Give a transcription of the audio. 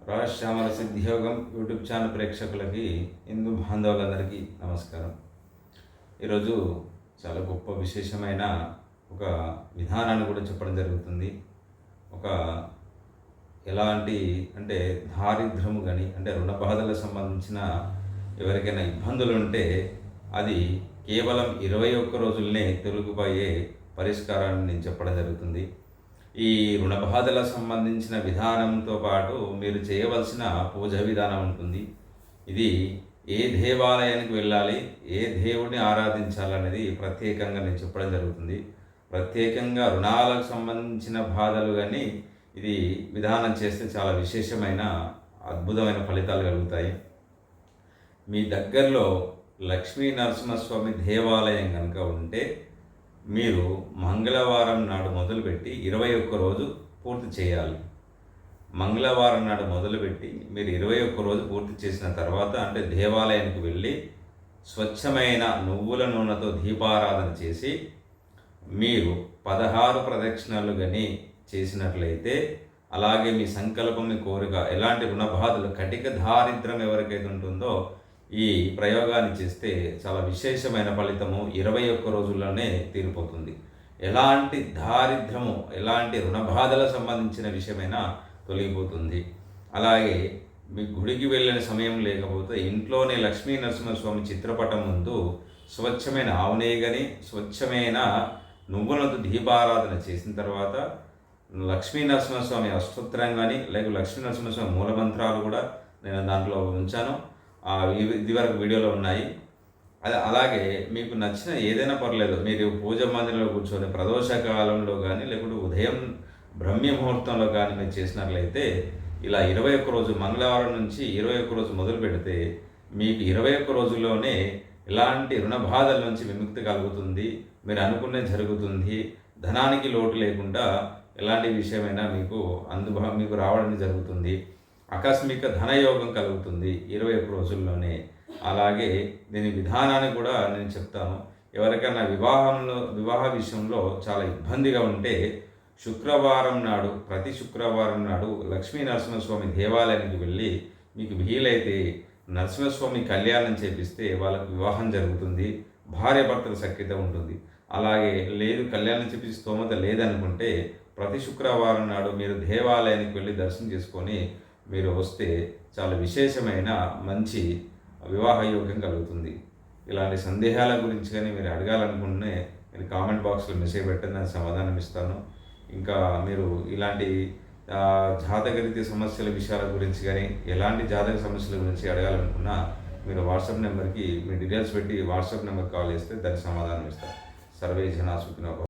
Rajashyamala సిద్ధియోగం YouTube channel ప్రేక్షకులకి హిందూ బాంధవులందరికీ నమస్కారం. ఈరోజు చాలా గొప్ప విశేషమైన ఒక విధానాన్ని కూడా చెప్పడం జరుగుతుంది. ఒక ఎలాంటి అంటే దారిద్ర్యము కానీ అంటే రుణ బాధలకు సంబంధించిన ఎవరికైనా ఇబ్బందులు ఉంటే అది కేవలం 21 రోజులనే తొలగిపోయే పరిష్కారాన్ని నేను చెప్పడం జరుగుతుంది. ఈ రుణ బాధలకు సంబంధించిన విధానంతో పాటు మీరు చేయవలసిన పూజ విధానం ఉంటుంది. ఇది ఏ దేవాలయానికి వెళ్ళాలి, ఏ దేవుడిని ఆరాధించాలనేది ప్రత్యేకంగా నేను చెప్పడం జరుగుతుంది. ప్రత్యేకంగా రుణాలకు సంబంధించిన బాధలు కానీ ఇది విధానం చేస్తే చాలా విశేషమైన అద్భుతమైన ఫలితాలు కలుగుతాయి. మీ దగ్గరలో లక్ష్మీ నరసింహస్వామి దేవాలయం కనుక ఉంటే మీరు మంగళవారం నాడు మొదలుపెట్టి 21 రోజు పూర్తి చేయాలి. మంగళవారం నాడు మొదలుపెట్టి మీరు 21 రోజు పూర్తి చేసిన తర్వాత అంటే దేవాలయానికి వెళ్ళి స్వచ్ఛమైన నువ్వుల నూనెతో దీపారాధన చేసి మీరు 16 ప్రదక్షిణలు కానీ చేసినట్లయితే, అలాగే మీ సంకల్పం, మీ కోరిక, ఎలాంటి రుణబాధలు, కటిక దారిద్ర్యం ఎవరికైతే ఉంటుందో ఈ ప్రయోగాన్ని చేస్తే చాలా విశేషమైన ఫలితము 21 రోజుల్లోనే తీరిపోతుంది. ఎలాంటి దారిద్ర్యము, ఎలాంటి రుణబాధలకు సంబంధించిన విషయమైనా తొలగిపోతుంది. అలాగే మీ గుడికి వెళ్ళిన సమయం లేకపోతే ఇంట్లోనే లక్ష్మీ నరసింహస్వామి చిత్రపటం ముందు స్వచ్ఛమైన ఆవు నెయ్యి కానీ స్వచ్ఛమైన నువ్వులతో దీపారాధన చేసిన తర్వాత లక్ష్మీ నరసింహస్వామి అష్టోత్తరం కానీ లేక లక్ష్మీ నరసింహస్వామి మూలమంత్రాలు కూడా నేను దాంట్లో ఉంచాను. ఇది వరకు వీడియోలో ఉన్నాయి. అలాగే మీకు నచ్చిన ఏదైనా పర్లేదు, మీరు పూజ మందిరంలో కూర్చొని ప్రదోష కాలంలో కానీ లేకుంటే ఉదయం బ్రహ్మ ముహూర్తంలో కానీ మీరు చేసినట్లయితే ఇలా 21 రోజు మంగళవారం నుంచి 21 రోజు మొదలు పెడితే మీకు 21 రోజుల్లోనే ఎలాంటి రుణ బాధల నుంచి విముక్తి కలుగుతుంది. మీరు అనుకునే జరుగుతుంది. ధనానికి లోటు లేకుండా ఎలాంటి విషయమైనా మీకు రావడం జరుగుతుంది. ఆకస్మిక ధనయోగం కలుగుతుంది 21 రోజుల్లోనే. అలాగే దీని విధానాన్ని కూడా నేను చెప్తాను. ఎవరికైనా వివాహ విషయంలో చాలా ఇబ్బందిగా ఉంటే ప్రతి శుక్రవారం నాడు లక్ష్మీ నరసింహస్వామి దేవాలయానికి వెళ్ళి మీకు వీలైతే నరసింహస్వామి కళ్యాణం చేపిస్తే వాళ్ళకు వివాహం జరుగుతుంది. భార్య భర్తల సఖ్యత ఉంటుంది. అలాగే లేదు, కళ్యాణం చేపించి స్తోమత లేదనుకుంటే ప్రతి శుక్రవారం నాడు మీరు దేవాలయానికి వెళ్ళి దర్శనం చేసుకొని మీరు వస్తే చాలా విశేషమైన మంచి వివాహ యోగ్యం కలుగుతుంది. ఇలాంటి సందేహాల గురించి కానీ మీరు అడగాలనుకుంటే మీరు కామెంట్ బాక్స్లో మెసేజ్ పెట్టండి, నేను సమాధానం ఇస్తాను. ఇంకా మీరు ఇలాంటి జాతకరీత్యా సమస్యల విషయాల గురించి కానీ ఎలాంటి జాతక సమస్యల గురించి అడగాలనుకున్నా మీరు వాట్సాప్ నెంబర్కి మీ డీటెయిల్స్ పెట్టి వాట్సాప్ నెంబర్ కాల్ చేస్తే దానికి సమాధానం ఇస్తారు. సర్వే జనా సుఖినో భవంతు.